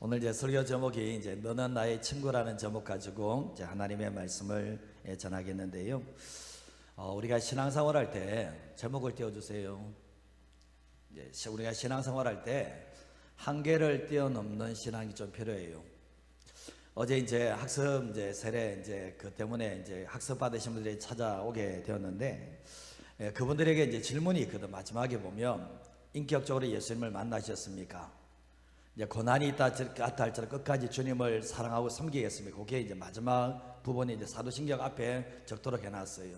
오늘 이제 설교 제목이 이제 너는 나의 친구라는 제목 가지고 이제 하나님의 말씀을 전하겠는데요. 우리가 신앙생활할 때 제목을 띄워주세요. 이제 우리가 신앙생활할 때 한계를 뛰어넘는 신앙이 좀 필요해요. 어제 이제 학습 세례 그 때문에 이제 학습 받으신 분들이 찾아오게 되었는데 그분들에게 이제 질문이 있거든. 마지막에 보면 인격적으로 예수님을 만나셨습니까? 이제 고난이 있다 할지라도 끝까지 주님을 사랑하고 섬기겠습니까? 그게 이제 마지막 부분이 이제 사도신경 앞에 적도록 해놨어요.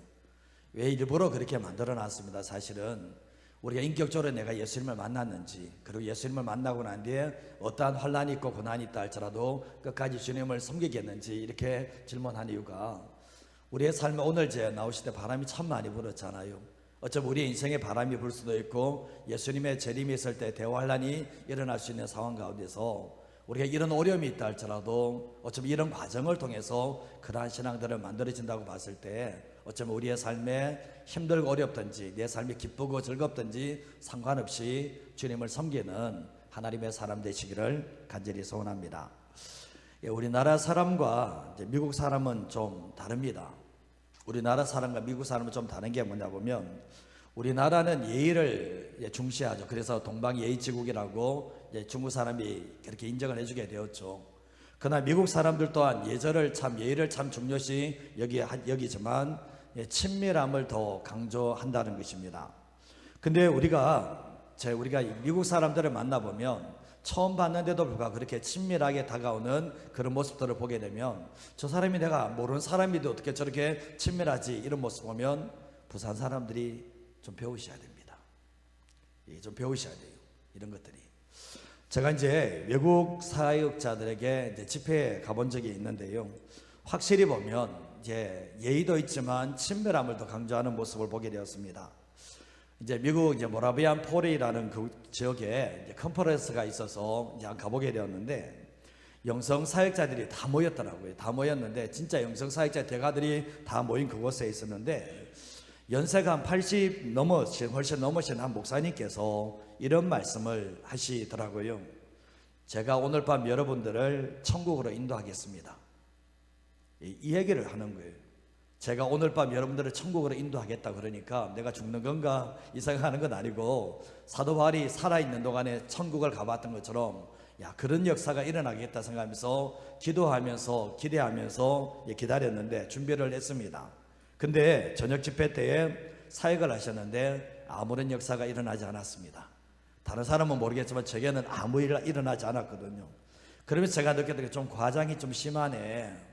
왜 일부러 그렇게 만들어놨습니다. 사실은 우리가 인격적으로 내가 예수님을 만났는지, 그리고 예수님을 만나고 난 뒤에 어떠한 환난이 있고 고난이 있다 할지라도 끝까지 주님을 섬기겠는지 이렇게 질문한 이유가, 우리의 삶에 오늘 나오실 때 바람이 참 많이 불었잖아요. 어쩌면 우리의 인생에 바람이 불 수도 있고 예수님의 재림이 있을 때 대환란이 일어날 수 있는 상황 가운데서 우리가 이런 어려움이 있다 할지라도 어쩌면 이런 과정을 통해서 그러한 신앙들을 만들어진다고 봤을 때 어쩌면 우리의 삶에 힘들고 어렵든지 내 삶이 기쁘고 즐겁든지 상관없이 주님을 섬기는 하나님의 사람 되시기를 간절히 소원합니다. 우리나라 사람과 미국 사람은 좀 다릅니다. 우리나라 사람과 미국 사람은 좀 다른 게 뭐냐 보면, 우리나라는 예의를 중시하죠. 그래서 동방예의지국이라고 중국 사람이 그렇게 인정을 해주게 되었죠. 그러나 미국 사람들 또한 예의를 참 중요시 여기지만 친밀함을 더 강조한다는 것입니다. 근데 우리가 미국 사람들을 만나보면 처음 봤는데도 불구하고 그렇게 친밀하게 다가오는 그런 모습들을 보게 되면, 저 사람이 내가 모르는 사람인데 어떻게 저렇게 친밀하지, 이런 모습 보면 부산 사람들이 좀 배우셔야 됩니다. 좀 배우셔야 돼요. 이런 것들이. 제가 이제 외국 사역자들에게 집회에 가본 적이 있는데요. 확실히 보면 예의도 있지만 친밀함을 더 강조하는 모습을 보게 되었습니다. 미국 모라비안 포레이라는 그 지역에 컨퍼런스가 있어서 가보게 되었는데, 영성 사역자들이 다 모였더라고요. 다 모였는데 진짜 영성 사역자 대가들이 다 모인 그곳에 있었는데, 연세가 한 80 훨씬 넘으신 한 목사님께서 이런 말씀을 하시더라고요. 제가 오늘 밤 여러분들을 천국으로 인도하겠습니다. 이 얘기를 하는 거예요. 제가 오늘 밤 여러분들을 천국으로 인도하겠다 그러니까 내가 죽는 건가 이 생각하는 건 아니고, 사도 바울이 살아있는 동안에 천국을 가봤던 것처럼 그런 역사가 일어나겠다 생각하면서 기도하면서 기대하면서 기다렸는데 준비를 했습니다. 근데 저녁 집회 때에 사역을 하셨는데 아무런 역사가 일어나지 않았습니다. 다른 사람은 모르겠지만 저에게는 아무 일 일어나지 않았거든요. 그러면서 제가 느꼈던 게 좀 과장이 좀 심하네,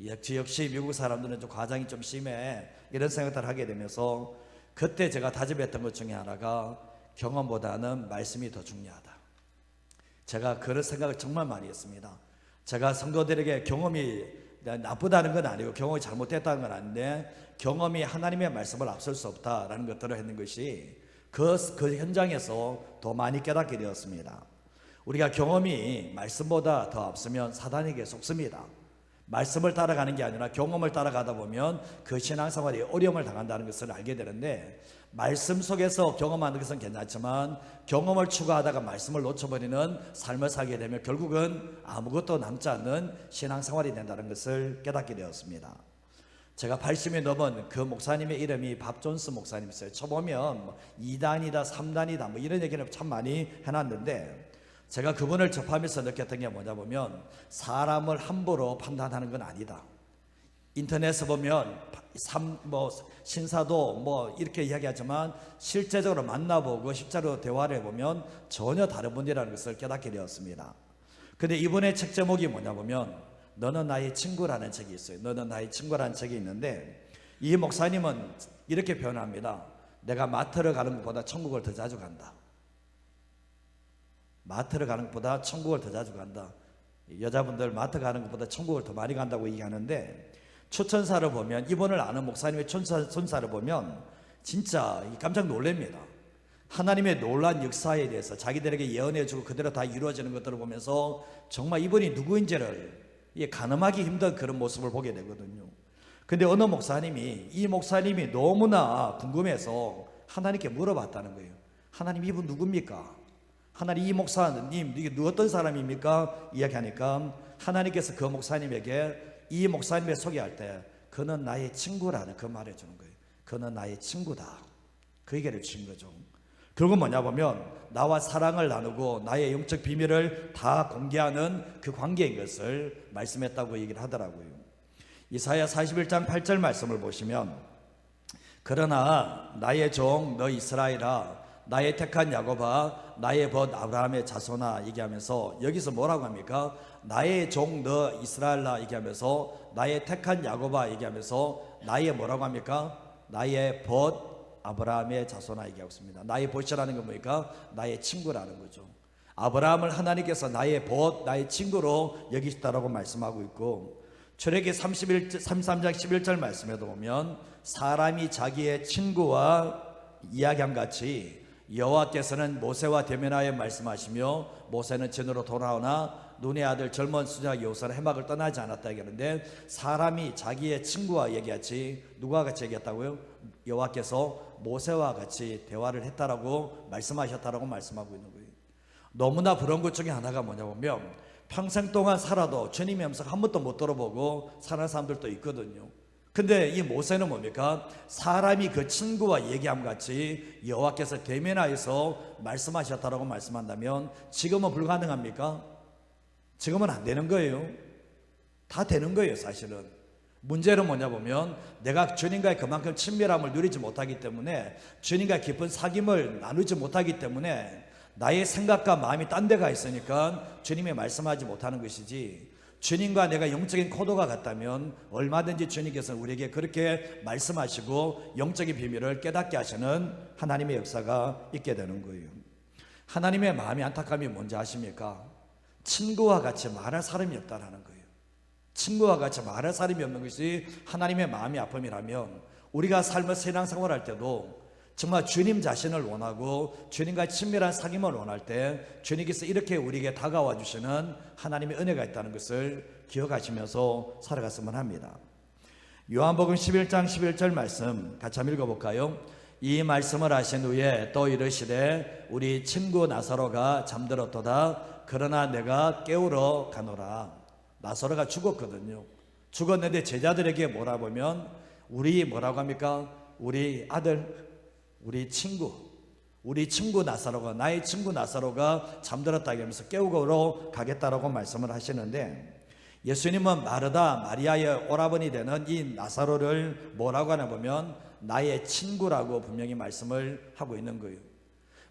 역시 미국 사람들은 좀 과장이 좀 심해, 이런 생각들을 하게 되면서 그때 제가 다짐했던 것 중에 하나가 경험보다는 말씀이 더 중요하다. 제가 그런 생각을 정말 많이 했습니다. 제가 성도들에게 경험이 나쁘다는 건 아니고 경험이 잘못됐다는 건 아닌데, 경험이 하나님의 말씀을 앞설 수 없다라는 것들을 했는 것이 그 현장에서 더 많이 깨닫게 되었습니다. 우리가 경험이 말씀보다 더 앞서면 사단에게 속습니다. 말씀을 따라가는 게 아니라 경험을 따라가다 보면 그 신앙생활이 어려움을 당한다는 것을 알게 되는데, 말씀 속에서 경험하는 것은 괜찮지만 경험을 추구하다가 말씀을 놓쳐버리는 삶을 살게 되면 결국은 아무것도 남지 않는 신앙생활이 된다는 것을 깨닫게 되었습니다. 제가 80이 넘은 그 목사님의 이름이 밥 존스 목사님이었어요. 쳐보면 2단이다 3단이다 이런 얘기를 참 많이 해놨는데, 제가 그분을 접하면서 느꼈던 게 뭐냐 보면, 사람을 함부로 판단하는 건 아니다. 인터넷에 보면 신사도 이렇게 이야기하지만 실제적으로 만나보고 실제로 대화를 해보면 전혀 다른 분이라는 것을 깨닫게 되었습니다. 근데 이분의 책 제목이 뭐냐 보면 너는 나의 친구라는 책이 있어요. 너는 나의 친구라는 책이 있는데, 이 목사님은 이렇게 표현합니다. 내가 마트를 가는 것보다 천국을 더 자주 간다. 마트를 가는 것보다 천국을 더 자주 간다. 여자분들 마트 가는 것보다 천국을 더 많이 간다고 얘기하는데, 추천사를 보면, 이분을 아는 목사님의 추천사를 보면 진짜 깜짝 놀랍니다. 하나님의 놀라운 역사에 대해서 자기들에게 예언해주고 그대로 다 이루어지는 것들을 보면서 정말 이분이 누구인지를 가늠하기 힘든 그런 모습을 보게 되거든요. 근데 어느 목사님이, 이 목사님이 너무나 궁금해서 하나님께 물어봤다는 거예요. 하나님, 이분 누굽니까? 하나님, 이 목사님 이게 어떤 사람입니까? 이야기하니까 하나님께서 그 목사님에게 이 목사님을 소개할 때 그는 나의 친구라는 그 말을 해주는 거예요. 그는 나의 친구다. 그 얘기를 주신 거죠. 결국 뭐냐 보면 나와 사랑을 나누고 나의 영적 비밀을 다 공개하는 그 관계인 것을 말씀했다고 얘기를 하더라고요. 이사야 41장 8절 말씀을 보시면 그러나 나의 종 너 이스라엘아 나의 택한 야곱아 나의 벗 아브라함의 자손아 얘기하면서 여기서 뭐라고 합니까? 나의 종 너 이스라엘아 얘기하면서 나의 택한 야곱아 얘기하면서 나의 뭐라고 합니까? 나의 벗 아브라함의 자손아 얘기하고 있습니다. 나의 벗이라는 건 뭡니까? 나의 친구라는 거죠. 아브라함을 하나님께서 나의 벗, 나의 친구로 여기시다라고 말씀하고 있고 출애기 33장 11절 말씀에도 보면 사람이 자기의 친구와 이야기한 같이 여호와께서는 모세와 대면하여 말씀하시며 모세는 진으로 돌아오나 눈의 아들 젊은 수자 여호사는 해막을 떠나지 않았다 얘기하는데 사람이 자기의 친구와 얘기하지 누가 같이 얘기했다고요? 여호와께서 모세와 같이 대화를 했다라고 말씀하셨다라고 말씀하고 있는 거예요. 너무나 부러운 것 중에 하나가 뭐냐 보면 평생 동안 살아도 주님의 음성 한 번도 못 들어보고 사는 사람들도 있거든요. 근데 이 모세는 뭡니까? 사람이 그 친구와 얘기함 같이 여호와께서 대면하여서 말씀하셨다라고 말씀한다면 지금은 불가능합니까? 지금은 안 되는 거예요. 다 되는 거예요 사실은. 문제는 뭐냐 보면 내가 주님과의 그만큼 친밀함을 누리지 못하기 때문에 주님과 깊은 사귐을 나누지 못하기 때문에 나의 생각과 마음이 딴 데가 있으니까 주님이 말씀하지 못하는 것이지 주님과 내가 영적인 코드가 같다면 얼마든지 주님께서는 우리에게 그렇게 말씀하시고 영적인 비밀을 깨닫게 하시는 하나님의 역사가 있게 되는 거예요. 하나님의 마음이 안타까움이 뭔지 아십니까? 친구와 같이 말할 사람이 없다라는 거예요. 친구와 같이 말할 사람이 없는 것이 하나님의 마음이 아픔이라면 우리가 삶을 신앙생활할 때도 정말 주님 자신을 원하고 주님과 친밀한 사귐을 원할 때 주님께서 이렇게 우리에게 다가와 주시는 하나님의 은혜가 있다는 것을 기억하시면서 살아갔으면 합니다. 요한복음 11장 11절 말씀 같이 한번 읽어볼까요? 이 말씀을 하신 후에 또 이르시되 우리 친구 나사로가 잠들었도다 그러나 내가 깨우러 가노라. 나사로가 죽었거든요. 죽었는데 제자들에게 뭐라 보면 우리 뭐라고 합니까? 우리 아들, 우리 친구 나사로가 나의 친구 나사로가 잠들었다 하면서 깨우러 가겠다라고 말씀을 하시는데 예수님은 마르다 마리아의 오라버니 되는 이 나사로를 뭐라고 하나 보면 나의 친구라고 분명히 말씀을 하고 있는 거예요.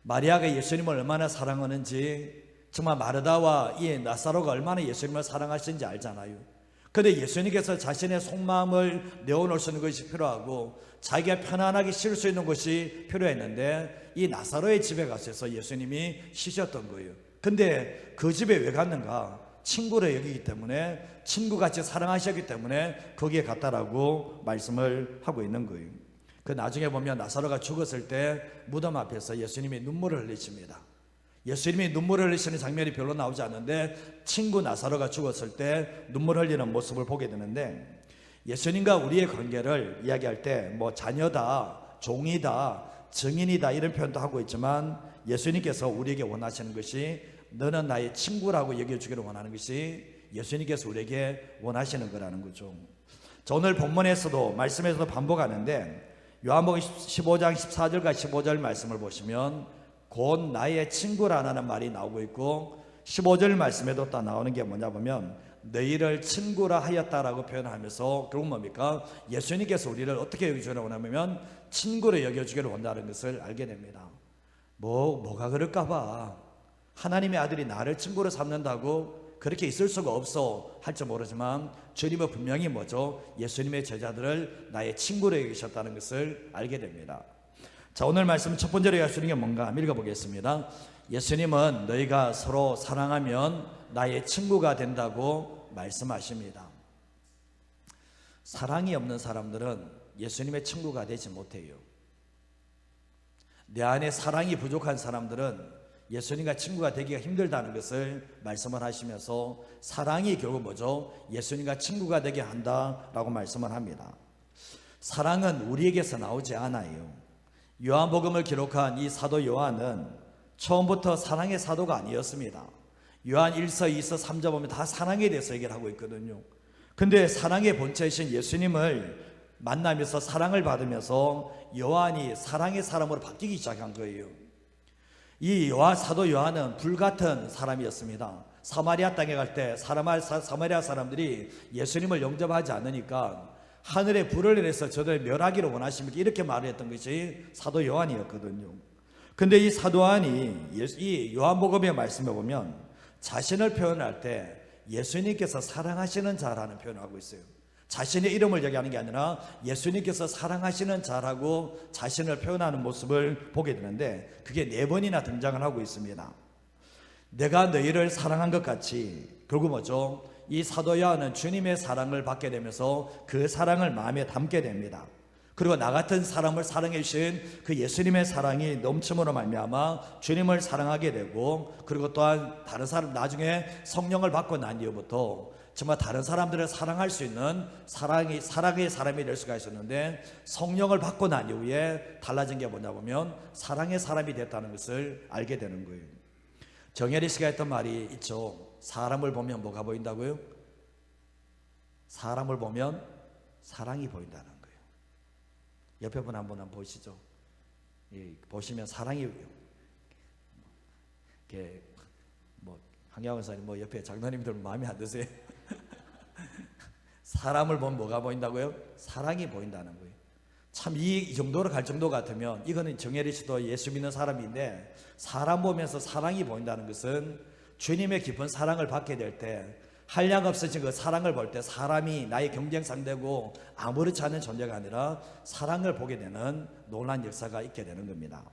마리아가 예수님을 얼마나 사랑하는지 정말 마르다와 이 나사로가 얼마나 예수님을 사랑하시는지 알잖아요. 그런데 예수님께서 자신의 속마음을 내어놓을 수 있는 것이 필요하고 자기가 편안하게 쉴 수 있는 것이 필요했는데 이 나사로의 집에 가셔서 예수님이 쉬셨던 거예요. 근데 그 집에 왜 갔는가? 친구를 여기기 때문에 친구같이 사랑하셨기 때문에 거기에 갔다라고 말씀을 하고 있는 거예요. 그 나중에 보면 나사로가 죽었을 때 무덤 앞에서 예수님이 눈물을 흘리십니다. 예수님이 눈물을 흘리시는 장면이 별로 나오지 않는데 친구 나사로가 죽었을 때 눈물 흘리는 모습을 보게 되는데 예수님과 우리의 관계를 이야기할 때 뭐 자녀다, 종이다, 증인이다 이런 표현도 하고 있지만 예수님께서 우리에게 원하시는 것이 너는 나의 친구라고 여겨주기를 원하는 것이 예수님께서 우리에게 원하시는 거라는 거죠. 자, 오늘 본문에서도 말씀에서도 반복하는데 요한복음 15장 14절과 15절 말씀을 보시면 곧 나의 친구라는 말이 나오고 있고 15절 말씀에도 또 나오는 게 뭐냐 보면 너희를 친구라 하였다라고 표현하면서 결국 뭡니까? 예수님께서 우리를 어떻게 여겨주기를 원하면 친구로 여겨주기를 원하는 것을 알게 됩니다. 뭐가 그럴까 봐 하나님의 아들이 나를 친구로 삼는다고 그렇게 있을 수가 없어 할지 모르지만 주님은 분명히 뭐죠? 예수님의 제자들을 나의 친구로 여기셨다는 것을 알게 됩니다. 자, 오늘 말씀 첫 번째로 하시는 게 뭔가 읽어보겠습니다. 예수님은 너희가 서로 사랑하면 나의 친구가 된다고 말씀하십니다. 사랑이 없는 사람들은 예수님의 친구가 되지 못해요. 내 안에 사랑이 부족한 사람들은 예수님과 친구가 되기가 힘들다는 것을 말씀을 하시면서 사랑이 결국 뭐죠? 예수님과 친구가 되게 한다라고 말씀을 합니다. 사랑은 우리에게서 나오지 않아요. 요한복음을 기록한 이 사도 요한은 처음부터 사랑의 사도가 아니었습니다. 요한 1서, 2서, 3서 보면 다 사랑에 대해서 얘기를 하고 있거든요. 근데 사랑의 본체이신 예수님을 만나면서 사랑을 받으면서 요한이 사랑의 사람으로 바뀌기 시작한 거예요. 이 사도 요한은 불같은 사람이었습니다. 사마리아 땅에 갈 때 사마리아 사람들이 예수님을 영접하지 않으니까 하늘에 불을 내려서 저들 멸하기를 원하십니까? 이렇게 말을 했던 것이 사도 요한이었거든요. 근데 이 사도 요한이 이 요한복음의 말씀에 보면 자신을 표현할 때 예수님께서 사랑하시는 자라는 표현을 하고 있어요. 자신의 이름을 얘기하는 게 아니라 예수님께서 사랑하시는 자라고 자신을 표현하는 모습을 보게 되는데 그게 4번이나 등장을 하고 있습니다. 내가 너희를 사랑한 것 같이, 결국 뭐죠? 이 사도 요한은 주님의 사랑을 받게 되면서 그 사랑을 마음에 담게 됩니다. 그리고 나 같은 사람을 사랑해 주신 그 예수님의 사랑이 넘침으로 말미암아 주님을 사랑하게 되고, 그리고 또한 다른 사람, 나중에 성령을 받고 난 이후부터 정말 다른 사람들을 사랑할 수 있는 사랑의 사람이 될 수가 있었는데, 성령을 받고 난 이후에 달라진 게 뭐냐 보면 사랑의 사람이 됐다는 것을 알게 되는 거예요. 정혜리 씨가 했던 말이 있죠. 사람을 보면 뭐가 보인다고요? 사람을 보면 사랑이 보인다는 거예요. 옆에 분 한번 보시죠. 보시면 사랑이, 이렇게 황양원 사님 옆에 장로님들 마음에 안 드세요? 사람을 보면 뭐가 보인다고요? 사랑이 보인다는 거예요. 참 이 정도로 갈 정도 같으면, 이거는 정혜리 씨도 예수 믿는 사람인데 사람 보면서 사랑이 보인다는 것은 주님의 깊은 사랑을 받게 될 때, 한량 없으신 그 사랑을 볼 때 사람이 나의 경쟁 상대고 아무렇지 않은 존재가 아니라 사랑을 보게 되는 놀라운 역사가 있게 되는 겁니다.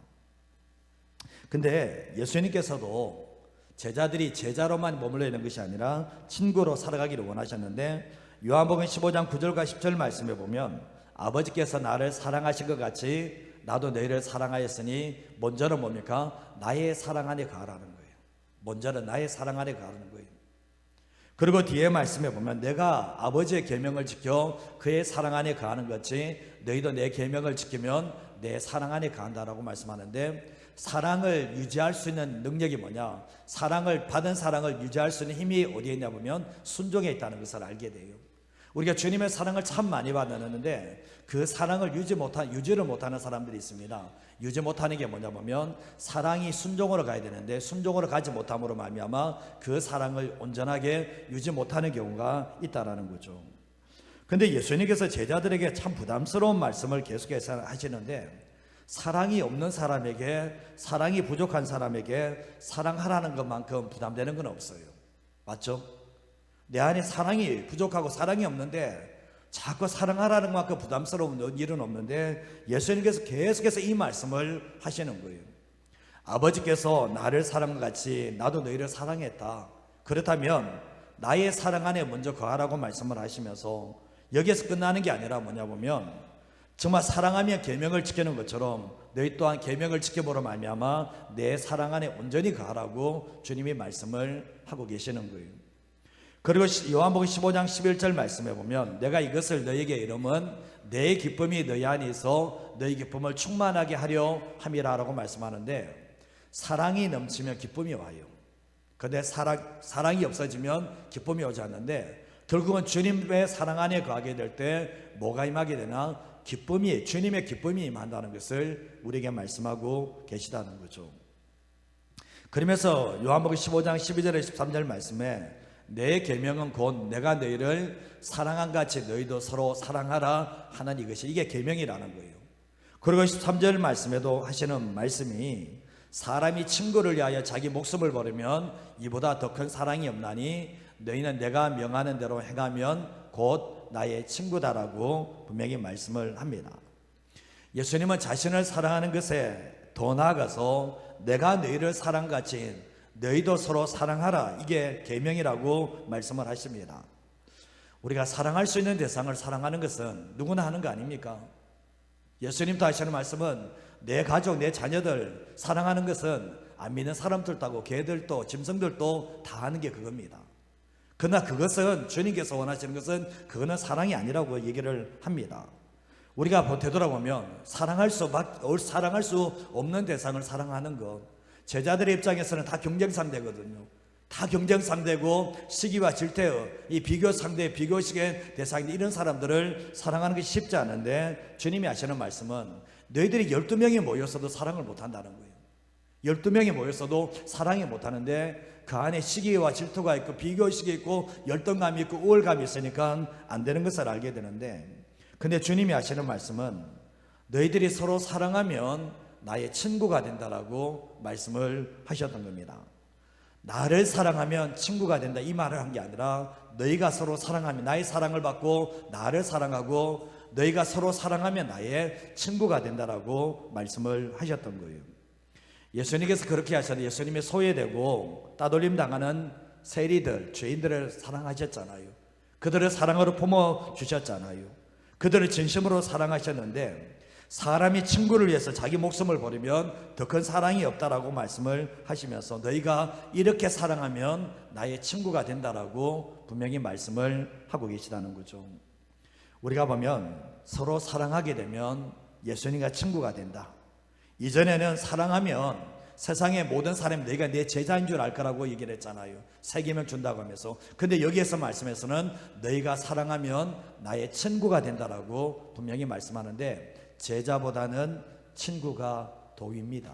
근데 예수님께서도 제자들이 제자로만 머물러 있는 것이 아니라 친구로 살아가기를 원하셨는데, 요한복음 15장 9절과 10절 말씀에 보면 아버지께서 나를 사랑하신 것 같이 나도 너희를 사랑하였으니 먼저는 뭡니까? 나의 사랑 안에 거하라는 거예요. 먼저는 나의 사랑 안에 거하는 거예요. 그리고 뒤에 말씀에 보면 내가 아버지의 계명을 지켜 그의 사랑 안에 거하는 것이 너희도 내 계명을 지키면 내 사랑 안에 거한다라고 말씀하는데, 사랑을 유지할 수 있는 능력이 뭐냐? 받은 사랑을 유지할 수 있는 힘이 어디에 있냐 보면 순종에 있다는 것을 알게 돼요. 우리가 주님의 사랑을 참 많이 받았는데 그 사랑을 유지를 못하는 사람들이 있습니다. 유지 못하는 게 뭐냐 보면 사랑이 순종으로 가야 되는데 순종으로 가지 못함으로 말미암아 그 사랑을 온전하게 유지 못하는 경우가 있다라는 거죠. 근데 예수님께서 제자들에게 참 부담스러운 말씀을 계속해서 하시는데, 사랑이 없는 사람에게, 사랑이 부족한 사람에게 사랑하라는 것만큼 부담되는 건 없어요. 맞죠? 내 안에 사랑이 부족하고 사랑이 없는데 자꾸 사랑하라는 만큼 부담스러운 일은 없는데, 예수님께서 계속해서 이 말씀을 하시는 거예요. 아버지께서 나를 사랑한 것 같이 나도 너희를 사랑했다. 그렇다면 나의 사랑 안에 먼저 거하라고 말씀을 하시면서 여기에서 끝나는 게 아니라 뭐냐 보면 정말 사랑하면 계명을 지키는 것처럼 너희 또한 계명을 지켜보러 말미암아 내 사랑 안에 온전히 거하라고 주님이 말씀을 하고 계시는 거예요. 그리고 요한복음 15장 11절 말씀에 보면 내가 이것을 너희에게 이름은 내 기쁨이 너희 안에 있어 너희 기쁨을 충만하게 하려 함이라라고 말씀하는데, 사랑이 넘치면 기쁨이 와요. 그런데 사랑이 없어지면 기쁨이 오지 않는데, 결국은 주님의 사랑 안에 거하게 될 때 뭐가 임하게 되나? 주님의 기쁨이 임한다는 것을 우리에게 말씀하고 계시다는 거죠. 그러면서 요한복음 15장 12절에 13절 말씀에 내 계명은 곧 내가 너희를 사랑한 같이 너희도 서로 사랑하라 하는 이것이, 이게 계명이라는 거예요. 그리고 13절 말씀에도 하시는 말씀이 사람이 친구를 위하여 자기 목숨을 버리면 이보다 더 큰 사랑이 없나니 너희는 내가 명하는 대로 행하면 곧 나의 친구다라고 분명히 말씀을 합니다. 예수님은 자신을 사랑하는 것에 더 나아가서 내가 너희를 사랑같이 너희도 서로 사랑하라, 이게 계명이라고 말씀을 하십니다. 우리가 사랑할 수 있는 대상을 사랑하는 것은 누구나 하는 거 아닙니까? 예수님도 하시는 말씀은 내 가족, 내 자녀들 사랑하는 것은 안 믿는 사람들도 하고 개들도 짐승들도 다 하는 게 그겁니다. 그러나 그것은 주님께서 원하시는 것은 그거는 사랑이 아니라고 얘기를 합니다. 우리가 되돌아보면 사랑할 수 없는 대상을 사랑하는 것, 제자들의 입장에서는 다 경쟁 상대거든요. 다 경쟁 상대고 시기와 질투의 이 비교 상대, 비교식의 대상인데 이런 사람들을 사랑하는 것이 쉽지 않은데 주님이 하시는 말씀은 너희들이 12명이 모였어도 사랑을 못한다는 거예요. 12명이 모였어도 사랑이 못하는데 그 안에 시기와 질투가 있고 비교식이 있고 열등감이 있고 우월감이 있으니까 안 되는 것을 알게 되는데, 근데 주님이 하시는 말씀은 너희들이 서로 사랑하면 나의 친구가 된다라고 말씀을 하셨던 겁니다. 나를 사랑하면 친구가 된다 이 말을 한 게 아니라 너희가 서로 사랑하면 나의 사랑을 받고 나를 사랑하고 너희가 서로 사랑하면 나의 친구가 된다라고 말씀을 하셨던 거예요. 예수님께서 그렇게 하셨는데 예수님이 소외되고 따돌림 당하는 세리들, 죄인들을 사랑하셨잖아요. 그들을 사랑으로 품어주셨잖아요. 그들을 진심으로 사랑하셨는데 사람이 친구를 위해서 자기 목숨을 버리면 더 큰 사랑이 없다라고 말씀을 하시면서 너희가 이렇게 사랑하면 나의 친구가 된다라고 분명히 말씀을 하고 계시다는 거죠. 우리가 보면 서로 사랑하게 되면 예수님과 친구가 된다. 이전에는 사랑하면 세상의 모든 사람이 너희가 내 제자인 줄 알 거라고 얘기를 했잖아요. 세 계명 준다고 하면서. 근데 여기에서 말씀에서는 너희가 사랑하면 나의 친구가 된다라고 분명히 말씀하는데 제자보다는 친구가 도입니다.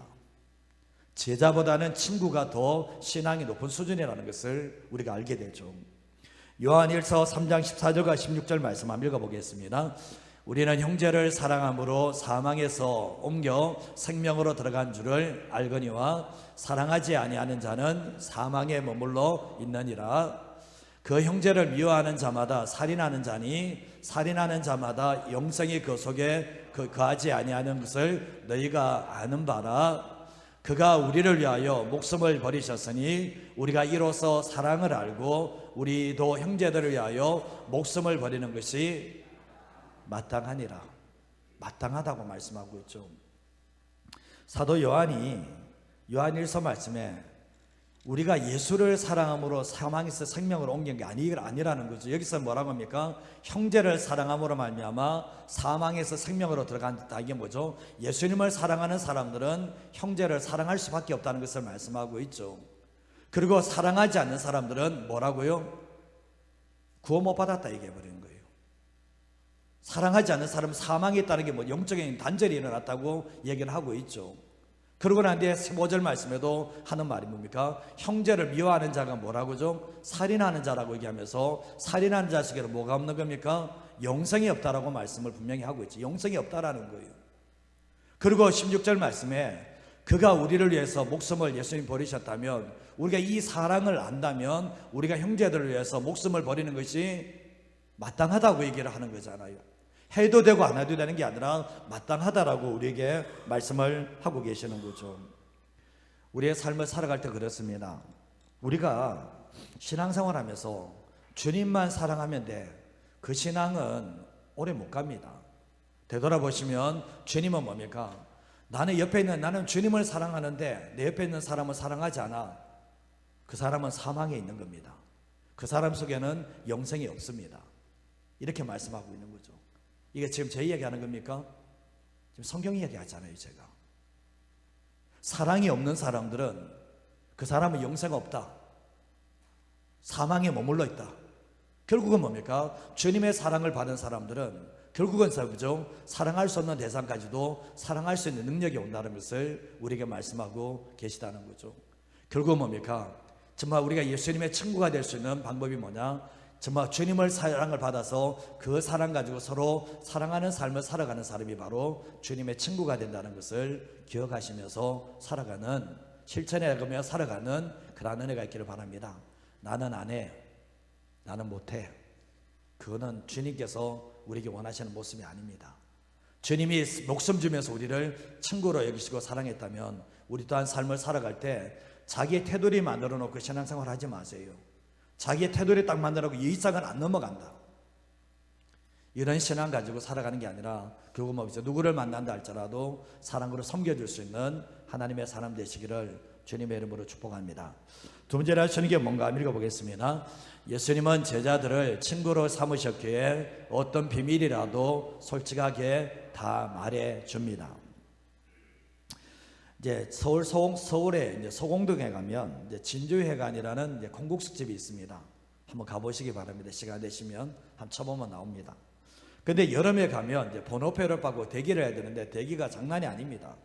제자보다는 친구가 더 신앙이 높은 수준이라는 것을 우리가 알게 되죠. 요한일서 3장 14절과 16절 말씀 한번 읽어보겠습니다. 우리는 형제를 사랑함으로 사망에서 옮겨 생명으로 들어간 줄을 알거니와 사랑하지 아니하는 자는 사망에 머물러 있느니라. 그 형제를 미워하는 자마다 살인하는 자니 살인하는 자마다 영생이 그 속에 거하지 아니하는 것을 너희가 아는 바라. 그가 우리를 위하여 목숨을 버리셨으니 우리가 이로써 사랑을 알고 우리도 형제들을 위하여 목숨을 버리는 것이 마땅하니라. 마땅하다고 말씀하고 있죠. 사도 요한이 요한일서 말씀에 우리가 예수를 사랑함으로 사망에서 생명으로 옮긴 게 아니라는 거죠. 여기서 뭐라고 합니까? 형제를 사랑함으로 말미암아 사망에서 생명으로 들어간다. 이게 뭐죠? 예수님을 사랑하는 사람들은 형제를 사랑할 수밖에 없다는 것을 말씀하고 있죠. 그리고 사랑하지 않는 사람들은 뭐라고요? 구원 못 받았다 얘기해버리는 거예요. 사랑하지 않는 사람은 사망에 있다는 게 뭐 영적인 단절이 일어났다고 얘기를 하고 있죠. 그러고 난 뒤에 15절 말씀에도 하는 말이 뭡니까? 형제를 미워하는 자가 뭐라고죠? 살인하는 자라고 얘기하면서 살인하는 자식에게 뭐가 없는 겁니까? 영생이 없다라고 말씀을 분명히 하고 있지. 영생이 없다라는 거예요. 그리고 16절 말씀에 그가 우리를 위해서 목숨을 예수님 버리셨다면 우리가 이 사랑을 안다면 우리가 형제들을 위해서 목숨을 버리는 것이 마땅하다고 얘기를 하는 거잖아요. 해도 되고 안 해도 되는 게 아니라 마땅하다라고 우리에게 말씀을 하고 계시는 거죠. 우리의 삶을 살아갈 때 그렇습니다. 우리가 신앙생활 하면서 주님만 사랑하면 돼. 그 신앙은 오래 못 갑니다. 되돌아보시면 주님은 뭡니까? 나는 주님을 사랑하는데 내 옆에 있는 사람을 사랑하지 않아. 그 사람은 사망에 있는 겁니다. 그 사람 속에는 영생이 없습니다. 이렇게 말씀하고 있는 거죠. 이게 지금 제 이야기하는 겁니까? 지금 성경 이야기하잖아요. 제가 사랑이 없는 사람들은 그 사람은 영생 없다. 사망에 머물러 있다. 결국은 뭡니까? 주님의 사랑을 받은 사람들은 결국은 뭐죠? 사랑할 수 없는 대상까지도 사랑할 수 있는 능력이 온다는 것을 우리에게 말씀하고 계시다는 거죠. 결국은 뭡니까? 정말 우리가 예수님의 친구가 될 수 있는 방법이 뭐냐? 정말 주님을 사랑을 받아서 그 사랑 가지고 서로 사랑하는 삶을 살아가는 사람이 바로 주님의 친구가 된다는 것을 기억하시면서 살아가는, 실천해가며 살아가는 그런 은혜가 있기를 바랍니다. 나는 안 해, 나는 못해, 그거는 주님께서 우리에게 원하시는 모습이 아닙니다. 주님이 목숨 주면서 우리를 친구로 여기시고 사랑했다면 우리 또한 삶을 살아갈 때 자기의 테두리 만들어 놓고 신앙생활 하지 마세요. 자기의 테두리 딱 만들어 놓고 이 이상은 안 넘어간다. 이런 신앙 가지고 살아가는 게 아니라 결국 뭐죠? 누구를 만난다 할지라도 사랑으로 섬겨줄 수 있는 하나님의 사람 되시기를 주님의 이름으로 축복합니다. 두 번째로 하시는 게 뭔가 한번 읽어보겠습니다. 예수님은 제자들을 친구로 삼으셨기에 어떤 비밀이라도 솔직하게 다 말해 줍니다. 이제 서울에 이제 소공동에 가면 이제 진주회관이라는 이제 콩국수집이 있습니다. 한번 가보시기 바랍니다. 시간 되시면 한번 쳐보면 나옵니다. 근데 여름에 가면 이제 번호표를 받고 대기를 해야 되는데 대기가 장난이 아닙니다.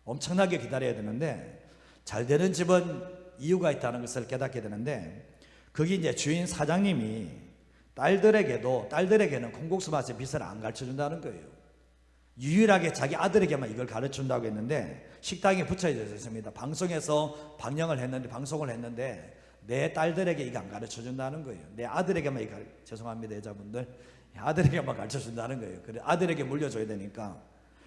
엄청나게 기다려야 되는데 잘 되는 집은 이유가 있다는 것을 깨닫게 되는데 거기 이제 주인 사장님이 딸들에게는 콩국수 맛의 비밀을 안 가르쳐 준다는 거예요. 유일하게 자기 아들에게만 이걸 가르쳐 준다고 했는데 식당에 붙여져 있습니다. 방송을 했는데 내 딸들에게 이거 안 가르쳐 준다는 거예요. 내 아들에게만 죄송합니다 여자분들, 아들에게만 가르쳐 준다는 거예요. 그래 아들에게 물려줘야 되니까.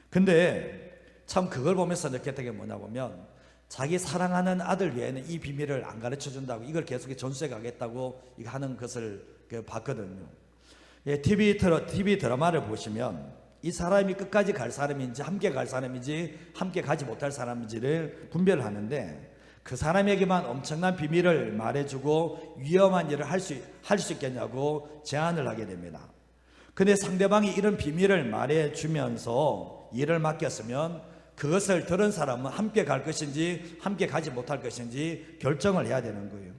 근데 참 그걸 보면서 느꼈던 게 뭐냐 보면 자기 사랑하는 아들 외에는 이 비밀을 안 가르쳐 준다고 이걸 계속 전수해 가겠다고 이거 하는 것을 봤거든요. TV 드라마를 보시면 이 사람이 끝까지 갈 사람인지 함께 갈 사람인지 함께 가지 못할 사람인지를 분별하는데 그 사람에게만 엄청난 비밀을 말해주고 위험한 일을 할 수 있겠냐고 제안을 하게 됩니다. 근데 상대방이 이런 비밀을 말해주면서 일을 맡겼으면 그것을 들은 사람은 함께 갈 것인지 함께 가지 못할 것인지 결정을 해야 되는 거예요.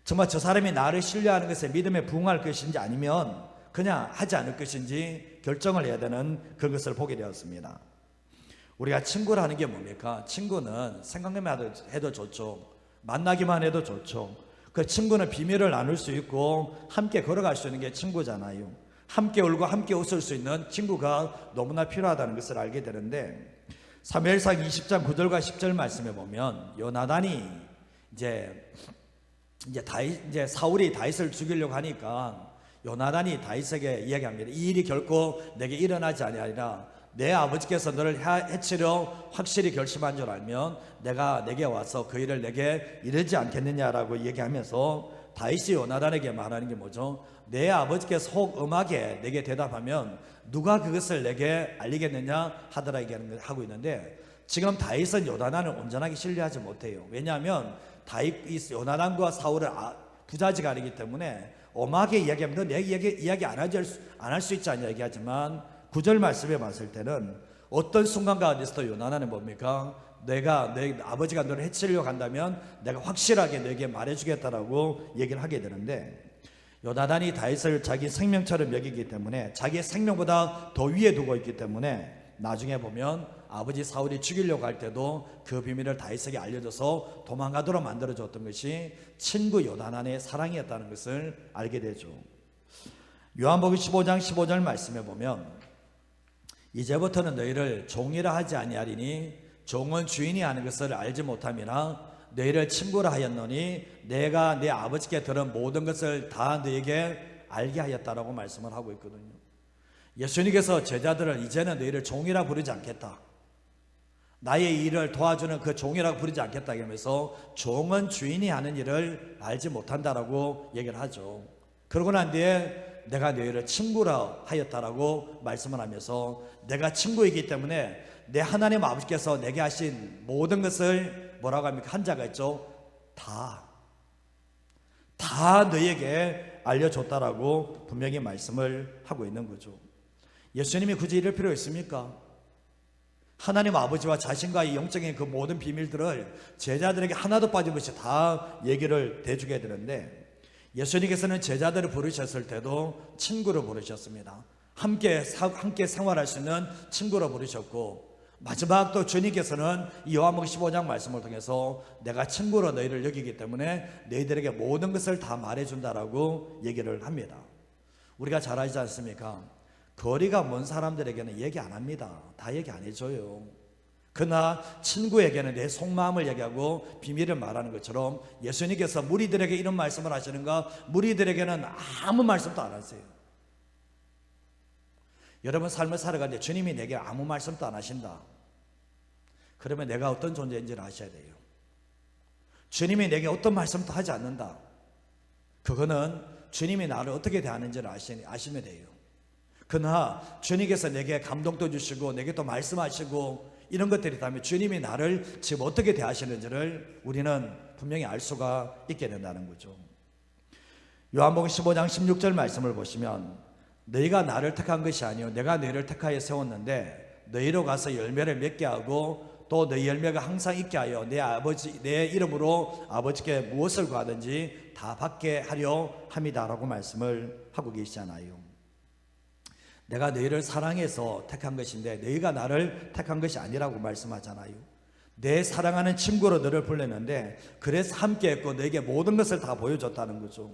정말 저 사람이 나를 신뢰하는 것에 믿음에 부응할 것인지 아니면 그냥 하지 않을 것인지 결정을 해야 되는 그것을 보게 되었습니다. 우리가 친구라는 게 뭡니까? 친구는 생각나면 해도 좋죠. 만나기만 해도 좋죠. 그 친구는 비밀을 나눌 수 있고 함께 걸어갈 수 있는 게 친구잖아요. 함께 울고 함께 웃을 수 있는 친구가 너무나 필요하다는 것을 알게 되는데 사무엘상 20장 9절과 10절 말씀에 보면 요나단이 이제 사울이 다윗을 죽이려고 하니까 요나단이 다윗에게 이야기합니다. 이 일이 결코 내게 일어나지 아니하리라. 내 아버지께서 너를 해치려 확실히 결심한 줄 알면 내가 내게 와서 그 일을 내게 이르지 않겠느냐라고 얘기하면서 다윗이 요나단에게 말하는 게 뭐죠? 내 아버지께서 혹 음하게 내게 대답하면 누가 그것을 내게 알리겠느냐 하더라 얘기하고 있는데 지금 다윗은 요나단을 온전하게 신뢰하지 못해요. 왜냐하면 요나단과 사울은 부자지가 아니기 때문에 엄하게 이야기하면 너 내 이야기 안 할 수 있지 않냐 얘기하지만 9절 말씀에 봤을 때는 어떤 순간 가운데서도 요나단은 뭡니까? 내 아버지가 너를 해치려고 한다면 내가 확실하게 너에게 말해주겠다라고 얘기를 하게 되는데 요나단이 다윗을 자기 생명처럼 여기기 때문에 자기의 생명보다 더 위에 두고 있기 때문에 나중에 보면 아버지 사울이 죽이려고 할 때도 그 비밀을 다윗에게 알려줘서 도망가도록 만들어줬던 것이 친구 요나단의 사랑이었다는 것을 알게 되죠. 요한복음 15장 15절 말씀에 보면 이제부터는 너희를 종이라 하지 아니하리니 종은 주인이 하는 것을 알지 못함이나 너희를 친구라 하였노니 내가 내 아버지께 들은 모든 것을 다 너희에게 알게 하였다라고 말씀을 하고 있거든요. 예수님께서 제자들을 이제는 너희를 종이라 부르지 않겠다. 나의 일을 도와주는 그 종이라고 부르지 않겠다 하면서 종은 주인이 하는 일을 알지 못한다라고 얘기를 하죠. 그러고 난 뒤에 내가 너희를 친구라 하였다라고 말씀을 하면서 내가 친구이기 때문에 내 하나님 아버지께서 내게 하신 모든 것을 뭐라고 합니까? 한자가 있죠. 다 너희에게 알려줬다라고 분명히 말씀을 하고 있는 거죠. 예수님이 굳이 이럴 필요 있습니까? 하나님 아버지와 자신과의 영적인 그 모든 비밀들을 제자들에게 하나도 빠짐없이 다 얘기를 대주게 되는데 예수님께서는 제자들을 부르셨을 때도 친구로 부르셨습니다. 함께 생활할 수 있는 친구로 부르셨고 마지막 또 주님께서는 이 요한복음 15장 말씀을 통해서 내가 친구로 너희를 여기기 때문에 너희들에게 모든 것을 다 말해준다라고 얘기를 합니다. 우리가 잘 알지 않습니까? 거리가 먼 사람들에게는 얘기 안 합니다. 다 얘기 안 해줘요. 그러나 친구에게는 내 속마음을 얘기하고 비밀을 말하는 것처럼 예수님께서 무리들에게 이런 말씀을 하시는가? 무리들에게는 아무 말씀도 안 하세요. 여러분 삶을 살아가는데 주님이 내게 아무 말씀도 안 하신다. 그러면 내가 어떤 존재인지를 아셔야 돼요. 주님이 내게 어떤 말씀도 하지 않는다. 그거는 주님이 나를 어떻게 대하는지를 아시면 돼요. 그러나 주님께서 내게 감동도 주시고 내게 또 말씀하시고 이런 것들이 있다면 주님이 나를 지금 어떻게 대하시는지를 우리는 분명히 알 수가 있게 된다는 거죠. 요한복음 15장 16절 말씀을 보시면 너희가 나를 택한 것이 아니요 내가 너희를 택하여 세웠는데 너희로 가서 열매를 맺게 하고 또 내 열매가 항상 있게 하여 내 이름으로 아버지께 무엇을 구하든지 다 받게 하려 함이다라고 말씀을 하고 계시잖아요. 내가 너희를 사랑해서 택한 것인데 너희가 나를 택한 것이 아니라고 말씀하잖아요. 내 사랑하는 친구로 너를 불렀는데 그래서 함께 했고 너에게 모든 것을 다 보여줬다는 거죠.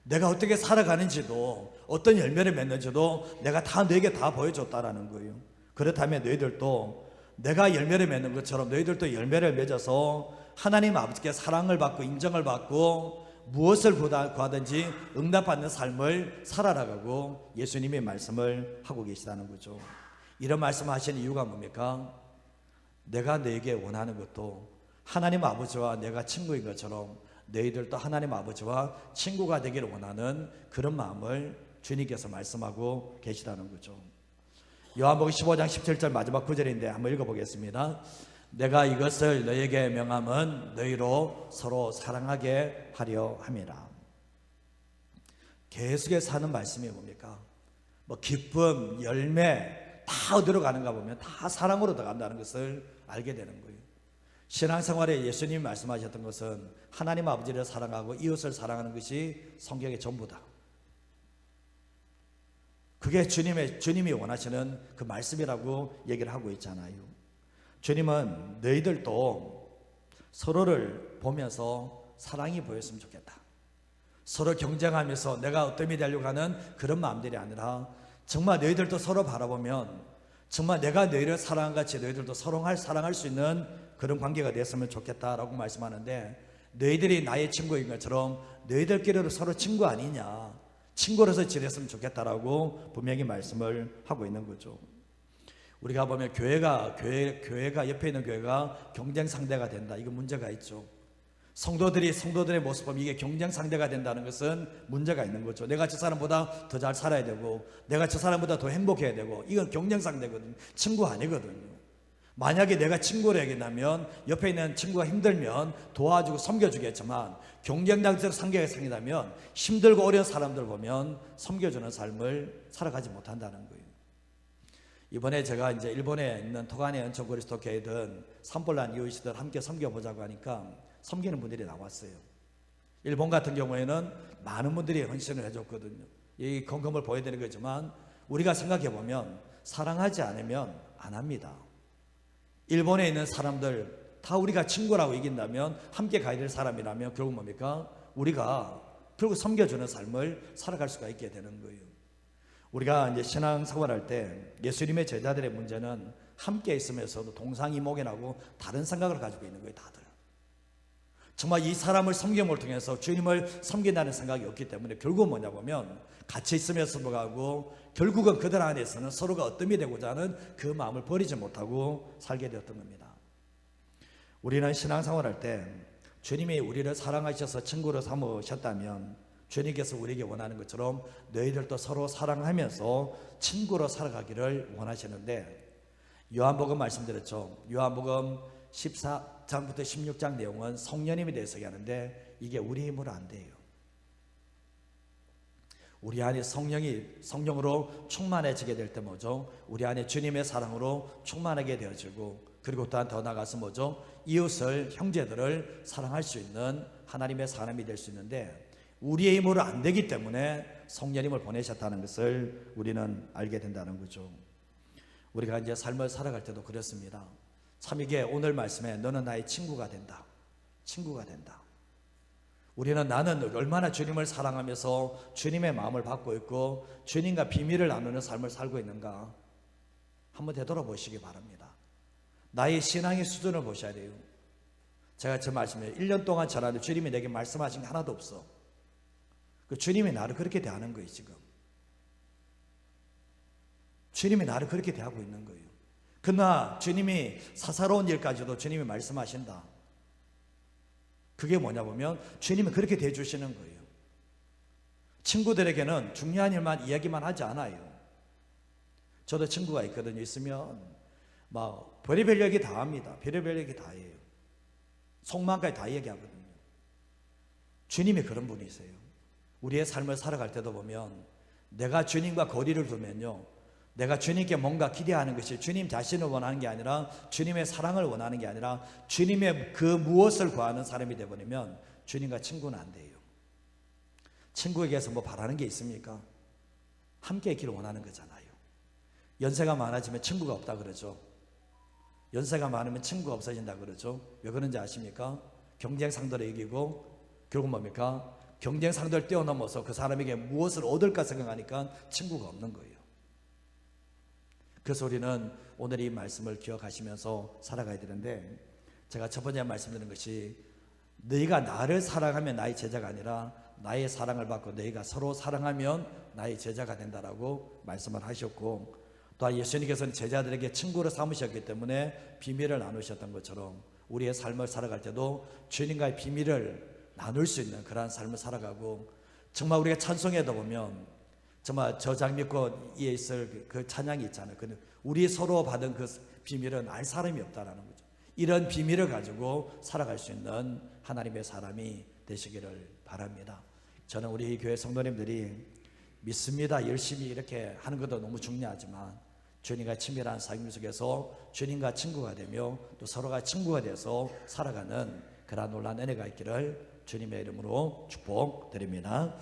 내가 어떻게 살아가는지도 어떤 열매를 맺는지도 내가 다 너에게 다 보여줬다라는 거예요. 그렇다면 너희들도 내가 열매를 맺는 것처럼 너희들도 열매를 맺어서 하나님 아버지께 사랑을 받고 인정을 받고 무엇을 구하든지 응답받는 삶을 살아나가고 예수님의 말씀을 하고 계시다는 거죠. 이런 말씀하시는 이유가 뭡니까? 내가 너에게 원하는 것도 하나님 아버지와 내가 친구인 것처럼 너희들도 하나님 아버지와 친구가 되기를 원하는 그런 마음을 주님께서 말씀하고 계시다는 거죠. 요한복음 15장 17절 마지막 구절인데 한번 읽어보겠습니다. 내가 이것을 너에게 명함은 너희로 서로 사랑하게 하려 함이라. 계속해서 하는 말씀이 뭡니까? 뭐 기쁨, 열매 다 어디로 가는가 보면 다 사랑으로 들어간다는 것을 알게 되는 거예요. 신앙생활에 예수님이 말씀하셨던 것은 하나님 아버지를 사랑하고 이웃을 사랑하는 것이 성경의 전부다. 그게 주님이 원하시는 그 말씀이라고 얘기를 하고 있잖아요. 주님은 너희들도 서로를 보면서 사랑이 보였으면 좋겠다. 서로 경쟁하면서 내가 어떤 되려고 하는 그런 마음들이 아니라 정말 너희들도 서로 바라보면 정말 내가 너희를 사랑한 같이 너희들도 서로 사랑할 수 있는 그런 관계가 됐으면 좋겠다라고 말씀하는데, 너희들이 나의 친구인 것처럼 너희들끼리도 서로 친구 아니냐, 친구로서 지냈으면 좋겠다라고 분명히 말씀을 하고 있는 거죠. 우리가 보면 교회가 옆에 있는 교회가 경쟁 상대가 된다, 이거 문제가 있죠. 성도들의 모습 보면 이게 경쟁 상대가 된다는 것은 문제가 있는 거죠. 내가 저 사람보다 더 잘 살아야 되고 내가 저 사람보다 더 행복해야 되고, 이건 경쟁 상대거든요. 친구 아니거든요. 만약에 내가 친구를 얘기한다면 옆에 있는 친구가 힘들면 도와주고 섬겨주겠지만, 경쟁적 상계가 생기다면 힘들고 어려운 사람들 보면 섬겨주는 삶을 살아가지 못한다는 거예요. 이번에 제가 이제 일본에 있는 토가네 연천 그리스도 교회든 산볼란 이웃이들 함께 섬겨보자고 하니까 섬기는 분들이 나왔어요. 일본 같은 경우에는 많은 분들이 헌신을 해줬거든요. 이 건금을 보여드리는 거지만 우리가 생각해보면 사랑하지 않으면 안 합니다. 일본에 있는 사람들 다 우리가 친구라고 이긴다면, 함께 가야 될 사람이라면 결국 뭡니까? 우리가 결국 섬겨주는 삶을 살아갈 수가 있게 되는 거예요. 우리가 이제 신앙생활할 때 예수님의 제자들의 문제는 함께 있으면서도 동상이몽이라고 다른 생각을 가지고 있는 거예요. 다들 정말 이 사람을 섬김을 통해서 주님을 섬긴다는 생각이 없기 때문에 결국은 뭐냐 보면 같이 있으면서 뭐가고 결국은 그들 안에서는 서로가 어떤이 되고자 하는 그 마음을 버리지 못하고 살게 되었던 겁니다. 우리는 신앙생활할 때 주님이 우리를 사랑하셔서 친구로 삼으셨다면 주님께서 우리에게 원하는 것처럼 너희들도 서로 사랑하면서 친구로 살아가기를 원하시는데, 요한복음 말씀드렸죠. 요한복음 14장부터 16장 내용은 성령님에 대해서 얘기하는데 이게 우리 힘으로 안 돼요. 우리 안에 성령으로 충만해지게 될 때 뭐죠? 우리 안에 주님의 사랑으로 충만하게 되어지고, 그리고 또한 더 나아가서 뭐죠? 이웃을, 형제들을 사랑할 수 있는 하나님의 사람이 될 수 있는데, 우리의 힘으로 안 되기 때문에 성령님을 보내셨다는 것을 우리는 알게 된다는 거죠. 우리가 이제 삶을 살아갈 때도 그렇습니다. 참 이게 오늘 말씀에 너는 나의 친구가 된다, 친구가 된다. 우리는 나는 얼마나 주님을 사랑하면서 주님의 마음을 받고 있고 주님과 비밀을 나누는 삶을 살고 있는가 한번 되돌아보시기 바랍니다. 나의 신앙의 수준을 보셔야 돼요. 제가 저 말씀에 1년 동안 전하는데 주님이 내게 말씀하신 게 하나도 없어. 그 주님이 나를 그렇게 대하는 거예요. 지금 주님이 나를 그렇게 대하고 있는 거예요. 그러나 주님이 사사로운 일까지도 주님이 말씀하신다. 그게 뭐냐 보면 주님이 그렇게 대해주시는 거예요. 친구들에게는 중요한 일만 이야기만 하지 않아요. 저도 친구가 있거든요. 있으면 막 별의별 얘기 다 합니다. 별의별 얘기 다 해요. 속마음까지 다 얘기하거든요. 주님이 그런 분이세요. 우리의 삶을 살아갈 때도 보면 내가 주님과 거리를 두면요, 내가 주님께 뭔가 기대하는 것이 주님 자신을 원하는 게 아니라 주님의 사랑을 원하는 게 아니라 주님의 그 무엇을 구하는 사람이 되어버리면 주님과 친구는 안 돼요. 친구에게서 뭐 바라는 게 있습니까? 함께 있기를 원하는 거잖아요. 연세가 많아지면 친구가 없다 그러죠. 연세가 많으면 친구가 없어진다 그러죠. 왜 그런지 아십니까? 경쟁 상대를 이기고 결국 뭡니까? 경쟁 상대를 뛰어넘어서 그 사람에게 무엇을 얻을까 생각하니까 친구가 없는 거예요. 그래서 우리는 오늘 이 말씀을 기억하시면서 살아가야 되는데, 제가 첫 번째 말씀드린 것이 너희가 나를 사랑하면 나의 제자가 아니라 나의 사랑을 받고 너희가 서로 사랑하면 나의 제자가 된다라고 말씀을 하셨고, 또한 예수님께서는 제자들에게 친구를 삼으셨기 때문에 비밀을 나누셨던 것처럼 우리의 삶을 살아갈 때도 주님과의 비밀을 나눌 수 있는 그러한 삶을 살아가고, 정말 우리가 찬송에도 보면 정말 저 장미꽃에 있을 그 찬양이 있잖아요. 우리 서로 받은 그 비밀은 알 사람이 없다라는 거죠. 이런 비밀을 가지고 살아갈 수 있는 하나님의 사람이 되시기를 바랍니다. 저는 우리 교회 성도님들이 믿습니다 열심히 이렇게 하는 것도 너무 중요하지만 주님과 친밀한 삶 속에서 주님과 친구가 되며 또 서로가 친구가 돼서 살아가는 그러한 놀라운 은혜가 있기를 주님의 이름으로 축복드립니다.